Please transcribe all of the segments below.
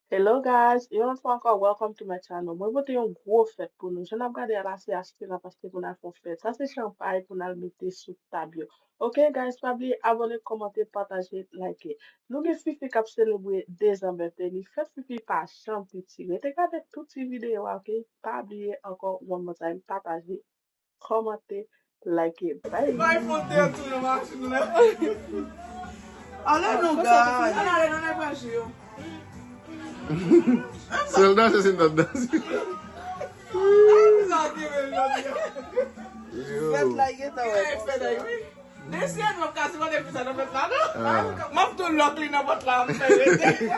Hello guys, yon fois encore, welcome to my channel. Moi, vote yon gros fête pour nous. Je n'ai pas regardé à la acheter là parce que pour nous faire fête. Ça, c'est champagne pour nous mettre sous table. Ok, guys, pas oublier abonner, commenter, partager, liker. Nous, les filles qui célébrer des ans birthday, ni faites fifi pas champ petit. Regardez toutes ces vidéos, ok? Pas oublier encore one more time, partager, commenter, liker. Bye! Vai foder tudo, macho, né? Olha no gás. Olha, não é Brasil. Se ele dança assim, não dança. Faites like it, ouais. Desse ano, no caso, quando eu fizer no mercado, mas tu logo ali na botla, entendi,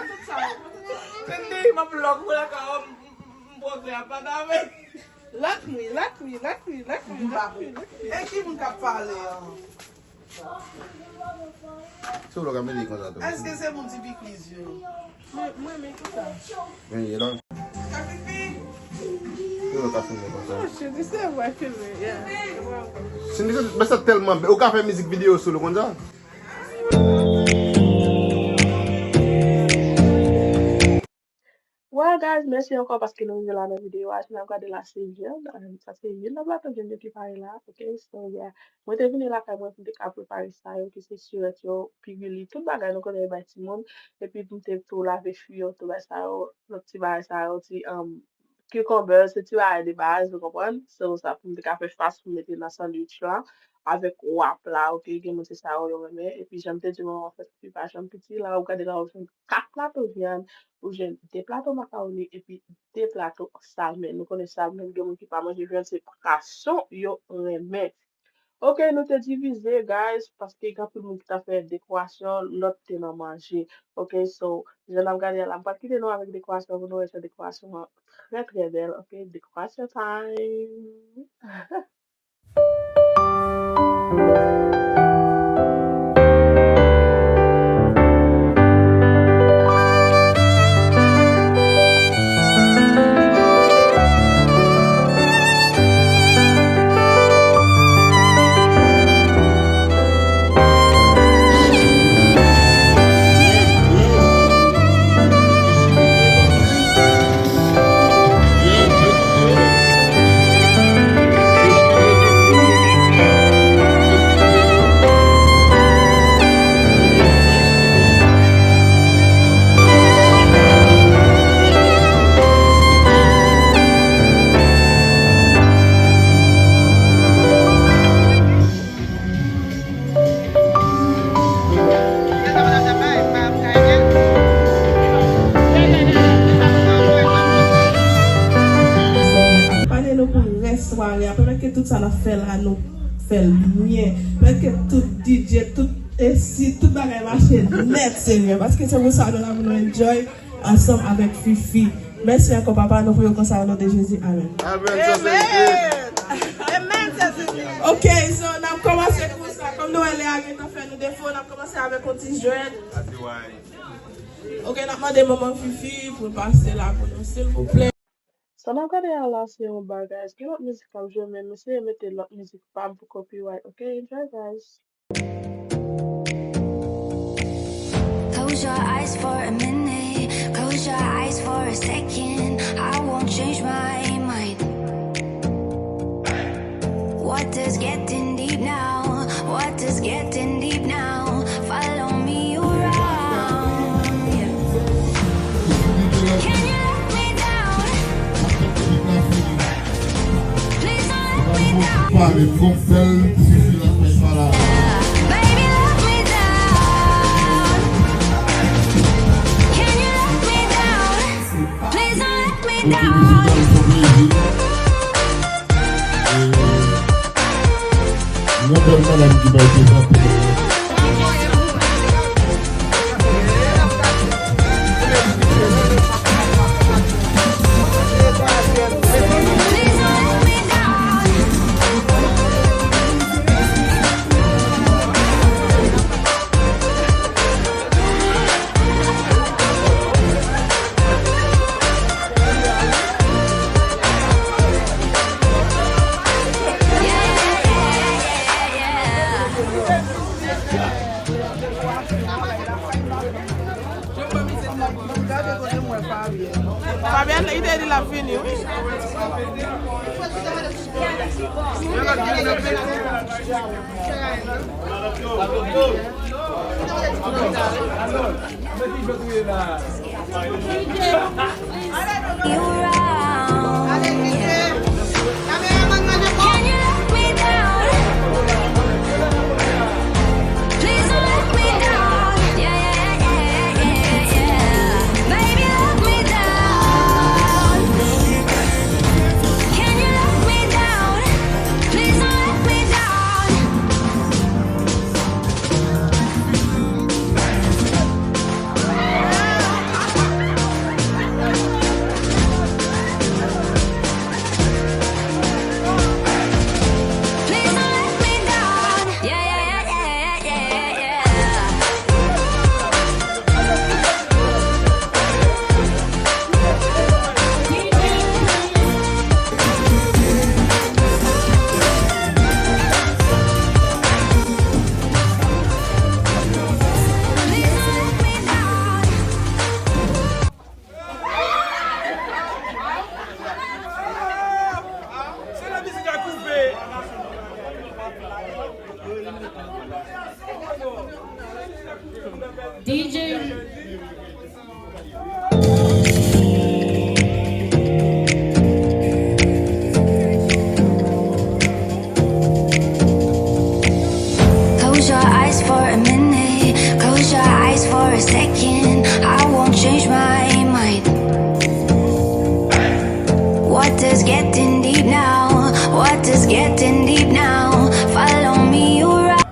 mas logo por cá, pode apa dah, vem. Lakmi. É que nunca falei, ó. Se lo cambia di cosa tu. Est-ce que c'est mon petit biclis, moi, mais tout ça. Vieni là. Capipi. Se lo café me cosa. Je dis c'est vrai que yeah. Sindi basta tellement o café musique vidéo sur le cosa. Well, guys, merci encore parce que nous avons la vidéo. Je vais regarder la série. Ça, c'est une de la de qui parle là. Ok, so yeah. Moi, je suis venu là pour préparer ça. Ok, c'est sûr que yo, puis tout bagage nous connaît pas tout le monde. Et puis, nous t'es tout laver fuir, tout ça, le petit bagage ça, petit cucumber, c'est tu as des bases, vous comprenez? So, ça pour me faire face pour mettre dans le sandwich là. Avec wap là, ok, que moi c'est ça, yo, et puis j'aime te dire, en fait, puis pas j'aime petit là, regardez là, on 4 plateaux de viande. Ou j'ai des plateaux macaroni et puis des plateaux salmon. Nous connaissons salmon, il y a qui pas manger viande, c'est poisson, yo remet. Ok, nous te divisé, guys, parce que quand tout le monde qui t'a fait décoration, l'autre t'es non manger. Ok, so, je l'ai regardé à la pas quitter nous avec décoration, vous nous cette décoration très très belle. Ok, décoration time. Après que tout ça nous fait là, nous fait bien. Après que tout DJ, tout ici, tout bagage marche net, Seigneur. Parce que c'est pour ça que nous enjoy ensemble avec Fifi. Merci encore, papa, nous pouvons conserver le nom de Jésus. Amen. Amen, ok, so nous avons commencé pour ça. Comme nous allons faire nos défauts, nous avons commencé avec un petit Joël. Ok, nous avons demandé maman Fifi pour passer là pour nous, s'il vous plaît. So now got the last year guys. Give up music I'm sure me say make a lot music for copyright. Okay, enjoy guys. Close your eyes for a minute, close your eyes for a second. I won't change my mind. What is getting deep now? What is getting deep now? Follow me around. Can you let me down? Please don't let me down. Baby, let me down. Can you let me down? Please don't let me down. Please don't let me down. Yeah. Fabian, l'idée de la venue. Close your eyes for a minute, close your eyes for a second. I won't change my mind. Water's getting deep now, water's getting deep now. Follow me, you right.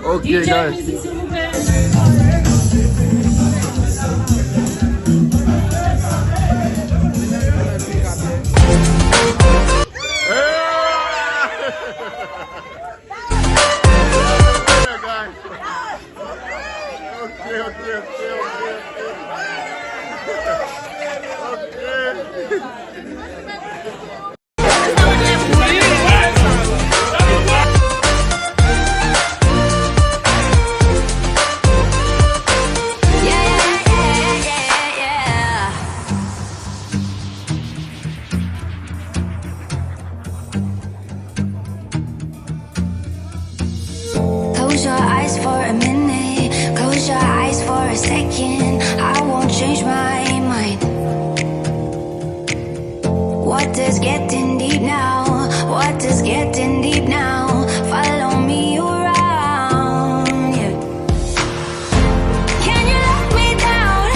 Okay, guys. Close your eyes for a minute, close your eyes for a second. I won't change my mind. Water's getting deep now, water's getting deep now. Follow me around, yeah. Can you let me down?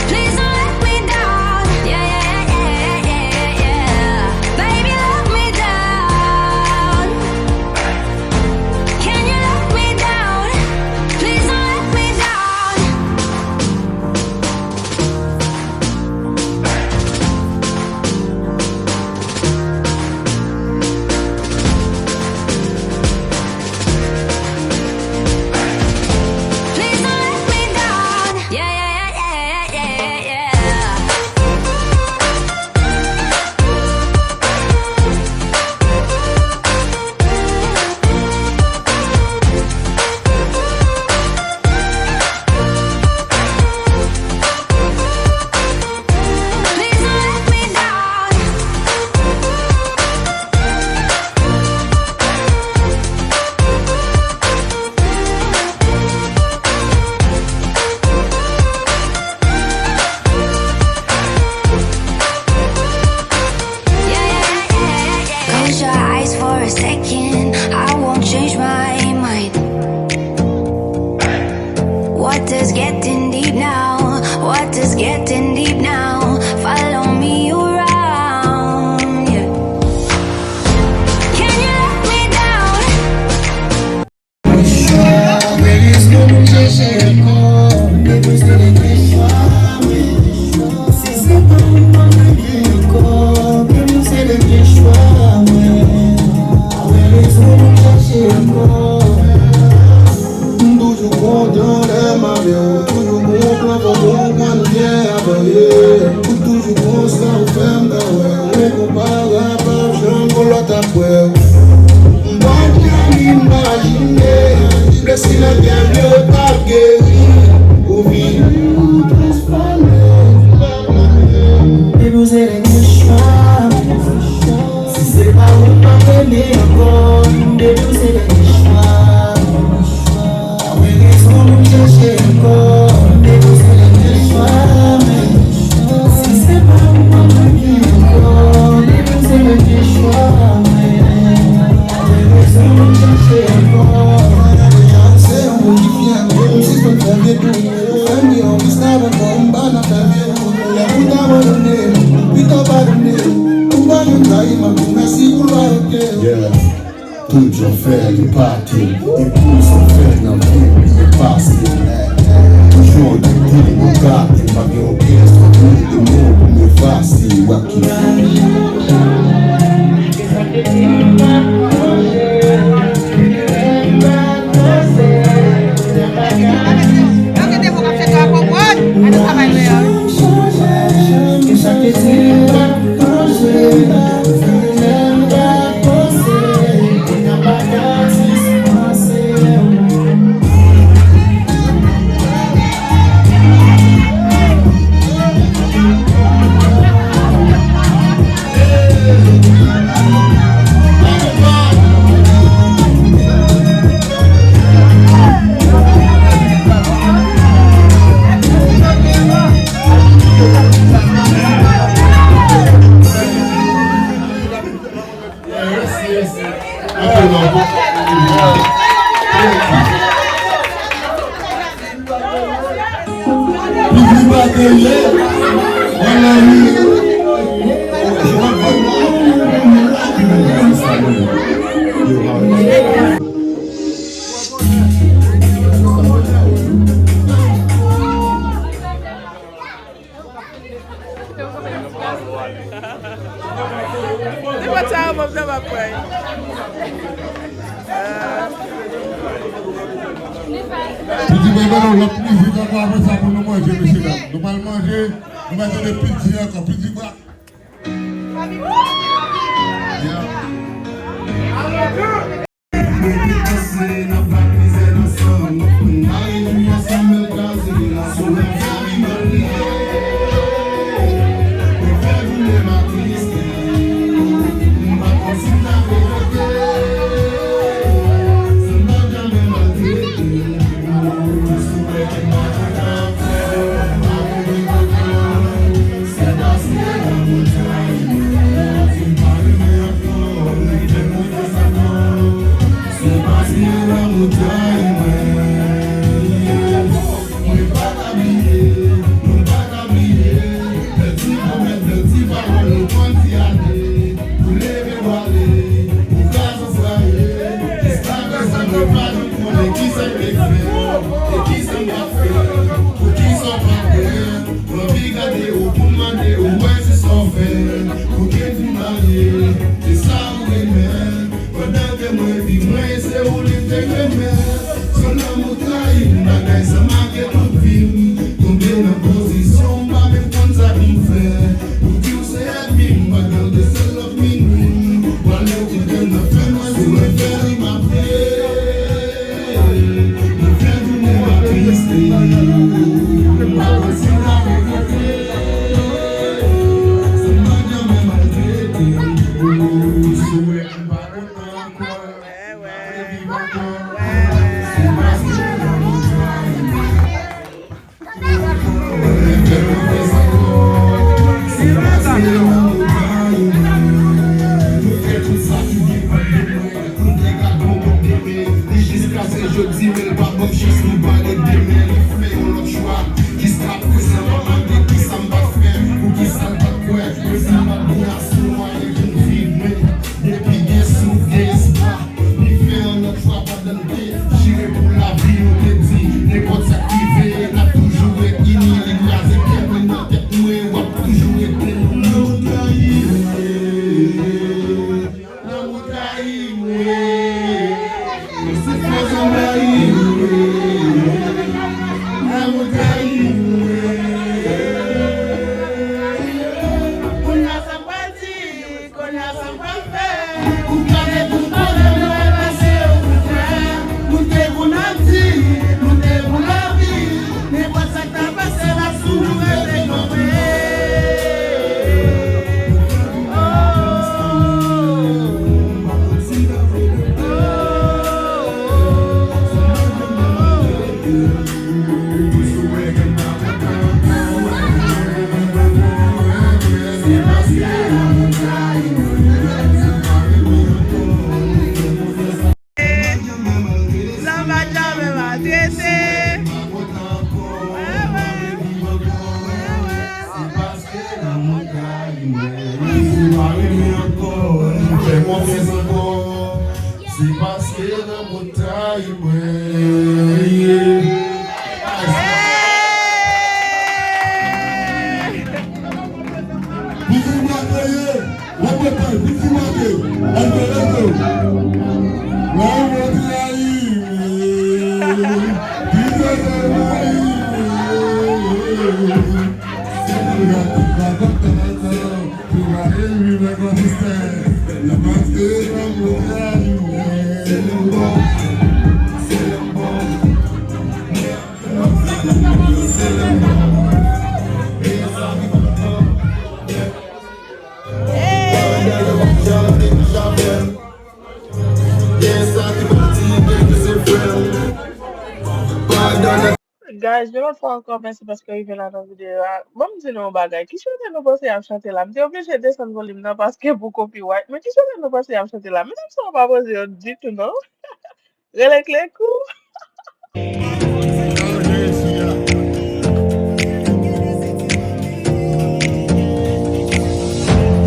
Please don't let me down. Yeah, yeah, yeah, yeah, yeah. Baby, let me down. Can you let me down? Please don't let me down. Please don't let me down. Yeah, yeah, yeah, yeah, yeah, yeah. Please don't let me down. Yeah, yeah, yeah, yeah. Close your eyes for a second. I won't change my mind. Water's getting deep now, water's getting deep now. Follow me around, yeah. Can you let me down? toujours faire du party. Et pour s'en faire dans le film, il est passé. Toujours des coups, mon gars, il m'a mis au pied, c'est tout le monde pour me fasser. Wacky. Guys, je vais faire encore merci parce que il vient là dans la vidéo. Bon, me dire non bagay. Qui souhaite nous passer à chanter là? Me obligé de descendre le volume là parce que pour copyright. Mais qui souhaite nous passer à chanter là? Mais ça ne pas poser du tout, non? Relève les coups.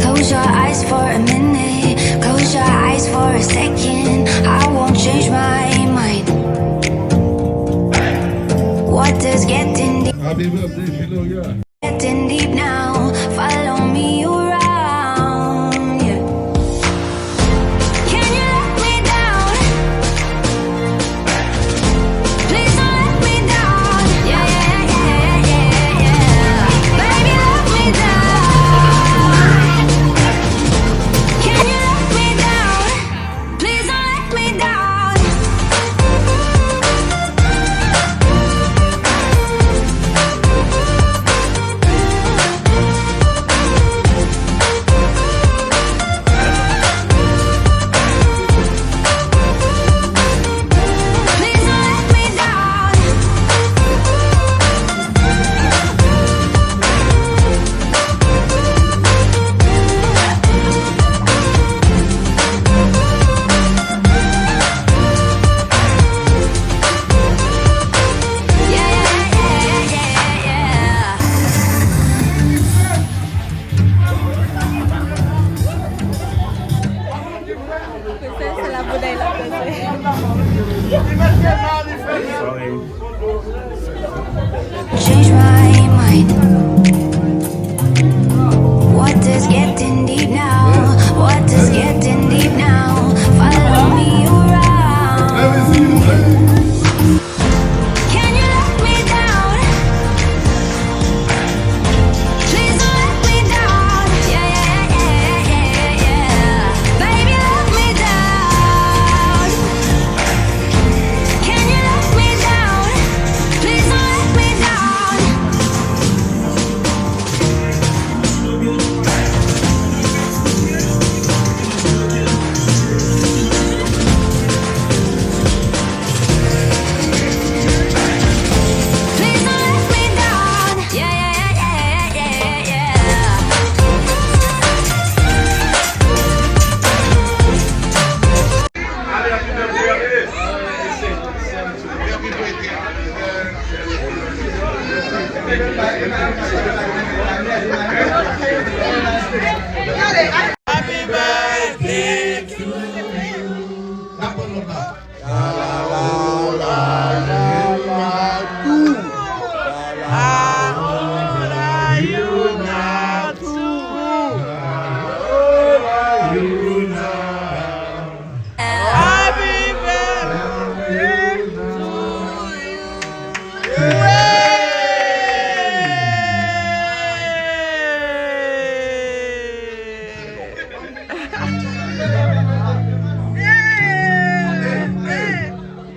Close your eyes for a minute. Close your eyes for a second. I won't change my mind. Water's getting deep. Happy birthday, Philo, yeah. Getting deep now. Follow me around. Yeah. Can you let me down? Please don't let me down. Yeah, yeah, yeah, yeah, yeah. Baby, let me down. Can you let me down? Please don't let me down. Please don't let me down. Yeah, yeah, yeah, yeah, yeah. Change my mind. Water's getting deep now. Water's getting deep now. Follow me around. Can you let me down? Please don't let me down. Yeah, yeah, yeah, yeah, yeah. Baby, let me down. Can you let me down? Please don't let me down. Please don't let me down. Yeah, yeah, yeah, yeah, yeah,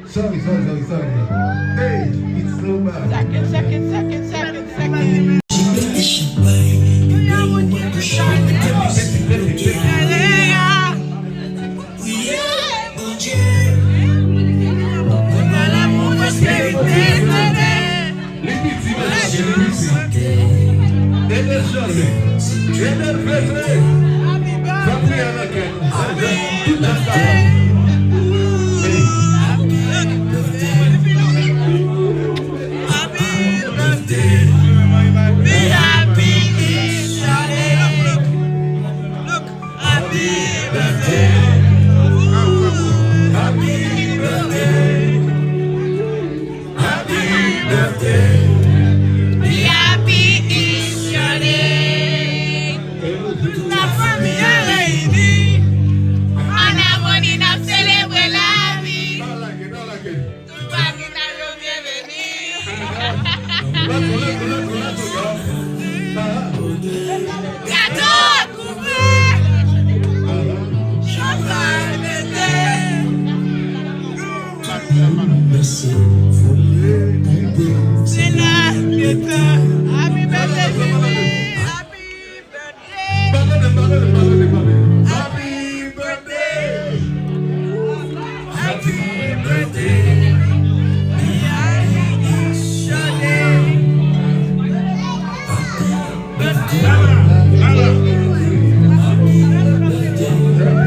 Sorry. Hey, it's so bad. Second. see.